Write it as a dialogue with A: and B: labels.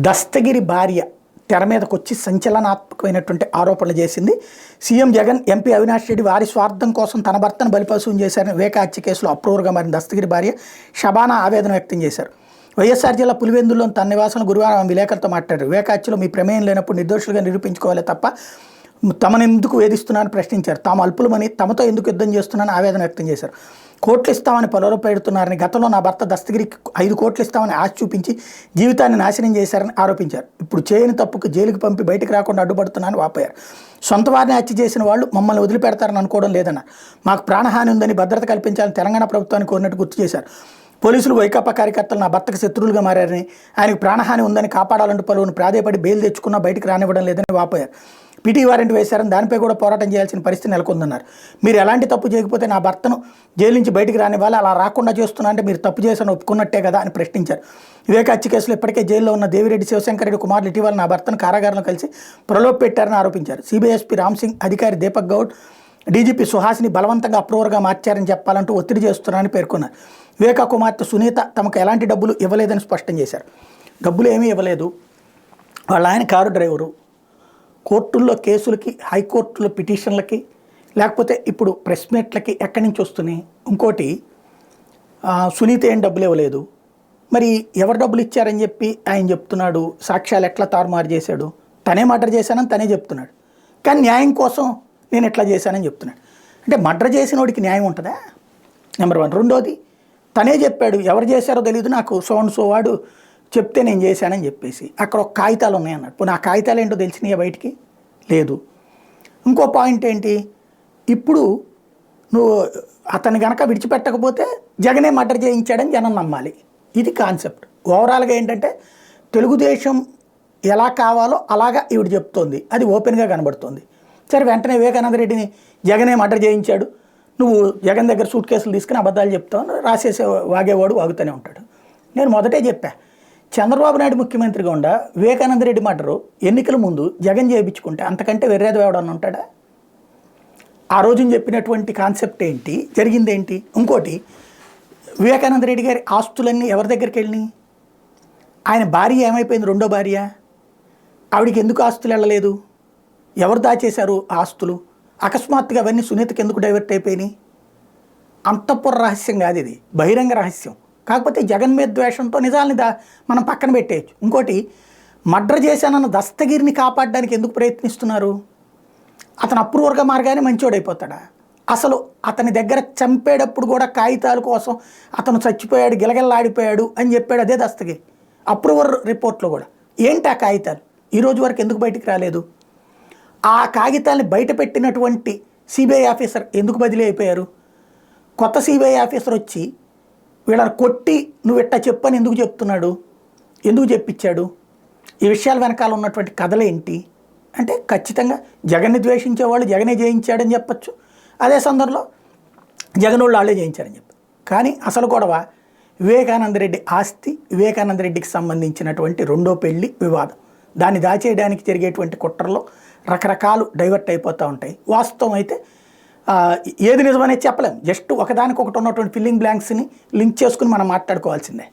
A: దస్తగిరి భార్య తెర మీదకు వచ్చి సంచలనాత్మకమైనటువంటి ఆరోపణలు చేసింది. సీఎం జగన్, ఎంపీ అవినాష్ రెడ్డి వారి స్వార్థం కోసం తన భర్తను బలిపశువుని చేశారని వివేక హత్య కేసులో అప్రూవర్గా మారిన దస్తగిరి భార్య షబానా ఆవేదన వ్యక్తం చేశారు. వైఎస్ఆర్ జిల్లా పులివెందుల్లోని తన నివాసంలో గురువారం ఆమె విలేకరులతో మాట్లాడారు. వివేక హత్యలో మీ ప్రమేయం లేనప్పుడు నిర్దోషులుగా నిరూపించుకోవాలే తప్ప తమను ఎందుకు వేధిస్తున్నారని ప్రశ్నించారు. తాము అల్పులమని, తమతో ఎందుకు యుద్ధం చేస్తున్నారని ఆవేదన వ్యక్తం చేశారు. కోట్లు ఇస్తామని పొలవలు పెడుతున్నారని, గతంలో నా భర్త దస్తగిరికి 5 కోట్లు ఇస్తామని ఆశ చూపించి జీవితాన్ని నాశనం చేశారని ఆరోపించారు. ఇప్పుడు చేయని తప్పుకు జైలుకి పంపి బయటకు రాకుండా అడ్డుపడుతున్నారని వాపోయారు. సొంత వారిని హత్య చేసిన వాళ్ళు మమ్మల్ని వదిలిపెడతారని అనుకోవడం లేదన్నారు. మాకు ప్రాణహాని ఉందని, భద్రత కల్పించాలని తెలంగాణ ప్రభుత్వాన్ని కోరినట్టు గుర్తు చేశారు. పోలీసులు వైకాపా కార్యకర్తలు నా భర్తకు శత్రువులుగా మారారని, ఆయనకు ప్రాణహాని ఉందని కాపాడాలంటూ పలువురు ప్రాధేయపడి బెయిల్ తెచ్చుకున్నా బయటకు రానివ్వడం లేదని వాపోయారు. పీటీ వారెంట్ వేశారని, దానిపై కూడా పోరాటం చేయాల్సిన పరిస్థితి నెలకొందన్నారు. మీరు ఎలాంటి తప్పు చేయకపోతే నా భర్తను జైలు నుంచి బయటికి రానివ్వాలి, అలా రాకుండా చేస్తున్నా అంటే మీరు తప్పు చేసిన ఒప్పుకున్నట్టే కదా అని ప్రశ్నించారు. వివేక హత్య కేసులో ఇప్పటికే జైల్లో ఉన్న దేవిరెడ్డి శివశంకర్ రెడ్డి కుమారులు ఇటీవల నా భర్తను కారాగారంలో కలిసి ప్రలోభ పెట్టారని ఆరోపించారు. సిబిఐఎస్పీ రామ్ సింగ్, అధికారి దీపక్ గౌడ్, డీజీపీ సుహాసిని బలవంతంగా అప్రూవర్గా మార్చారని చెప్పాలంటూ ఒత్తిడి చేస్తున్నారని పేర్కొన్నారు. వివేక కుమార్తె సునీత తమకు ఎలాంటి డబ్బులు ఇవ్వలేదని స్పష్టం చేశారు. డబ్బులు ఏమీ ఇవ్వలేదు, వాళ్ళ ఆయన కారు డ్రైవరు. కోర్టుల్లో కేసులకి, హైకోర్టులో పిటిషన్లకి, లేకపోతే ఇప్పుడు ప్రెస్ మీట్లకి ఎక్కడి నుంచి వస్తున్నాయి. ఇంకోటి, సునీత ఏం డబ్బులు ఇవ్వలేదు, మరి ఎవరు డబ్బులు ఇచ్చారని చెప్పి ఆయన చెప్తున్నాడు. సాక్ష్యాలు ఎట్లా తారుమారు చేశాడు, తనే మర్డర్ చేశానని తనే చెప్తున్నాడు. కానీ న్యాయం కోసం నేను ఎట్లా చేశానని చెప్తున్నాడు. అంటే మర్డర్ చేసిన వాడికి న్యాయం ఉంటుందా? నెంబర్ 1. రెండోది, తనే చెప్పాడు ఎవరు చేశారో తెలియదు, నాకు సో వాడు చెప్తే నేను చేశానని చెప్పేసి. అక్కడ ఒక కాగితాలు ఉన్నాయన్నాడు. పోనీ ఆ కాగితాలు ఏంటో తెలిసినాయా బయటికి? లేదు. ఇంకో పాయింట్ ఏంటి, ఇప్పుడు నువ్వు అతన్ని కనుక విడిచిపెట్టకపోతే జగనే మర్డర్ చేయించాడని జనం నమ్మాలి. ఇది కాన్సెప్ట్. ఓవరాల్గా ఏంటంటే తెలుగుదేశం ఎలా కావాలో అలాగా ఈవిడ చెప్తోంది, అది ఓపెన్గా కనబడుతుంది. సరే, వెంటనే వివేకానంద రెడ్డిని జగనే మర్డర్ చేయించాడు, నువ్వు జగన్ దగ్గర సూట్ కేసులు తీసుకుని అబద్ధాలు చెప్తావు, రాసేసే వాగేవాడు వాగుతూనే ఉంటాడు. నేను మొదటే చెప్పా, చంద్రబాబు నాయుడు ముఖ్యమంత్రిగా ఉండ వివేకానంద రెడ్డి మర్డరు ఎన్నికల ముందు జగన్ చేయించుకుంటే అంతకంటే వెర్రేది ఎవడన్నా ఉంటాడా? ఆ రోజున చెప్పినటువంటి కాన్సెప్ట్ ఏంటి, జరిగిందేంటి? ఇంకోటి, వివేకానంద రెడ్డి గారి ఆస్తులన్నీ ఎవరి దగ్గరికి వెళ్ళినాయి? ఆయన భార్య ఏమైపోయింది? రెండో భార్య, ఆవిడికి ఎందుకు ఆస్తులు వెళ్ళలేదు? ఎవరు దాచేశారు ఆస్తులు? అకస్మాత్తుగా అవన్నీ సునీతకి ఎందుకు డైవర్ట్ అయిపోయినాయి? అంతఃపుర రహస్యం కాదు, ఇది బహిరంగ రహస్యం. కాకపోతే జగన్ మీద ద్వేషంతో నిజాలని మనం పక్కన పెట్టేయచ్చు. ఇంకోటి, మర్డర్ చేశానన్న దస్తగిరిని కాపాడడానికి ఎందుకు ప్రయత్నిస్తున్నారు? అతను అప్రూవర్గా మారగానే మంచోడైపోతాడా? అసలు అతని దగ్గర చంపేటప్పుడు కూడా కాగితాల కోసం అతను చచ్చిపోయాడు, గిలగిల్లాడిపోయాడు అని చెప్పాడు అదే దస్తగిరి అప్రూవర్ రిపోర్ట్లో కూడా. ఏంటి ఆ కాగితాలు ఈరోజు వరకు ఎందుకు బయటికి రాలేదు? ఆ కాగితాలని బయట పెట్టినటువంటి సిబిఐ ఆఫీసర్ ఎందుకు బదిలీ అయిపోయారు? కొత్త సిబిఐ ఆఫీసర్ వచ్చి వీళ్ళని కొట్టి నువ్వు ఇట్టా చెప్పని ఎందుకు చెప్తున్నాడు? ఎందుకు చెప్పించాడు? ఈ విషయాల వెనకాల ఉన్నటువంటి కథలేంటి అంటే ఖచ్చితంగా జగన్ని ద్వేషించే వాళ్ళు జగనే జయించాడని చెప్పచ్చు. అదే సందర్భంలో జగన్ వాళ్ళు వాళ్ళే జయించారని చెప్పారు. కానీ అసలు గొడవ వివేకానంద రెడ్డి ఆస్తి, వివేకానంద రెడ్డికి సంబంధించినటువంటి రెండో పెళ్లి వివాదం. దాన్ని దాచేయడానికి జరిగేటువంటి కుట్రలో రకరకాలు డైవర్ట్ అయిపోతూ ఉంటాయి. వాస్తవం అయితే ఏది నిజమనేది చెప్పలేం. జస్ట్ ఒకదానికొకటి ఉన్నటువంటి ఫిల్లింగ్ బ్లాంక్స్ని లింక్ చేసుకుని మనం మాట్లాడుకోవాల్సిందే.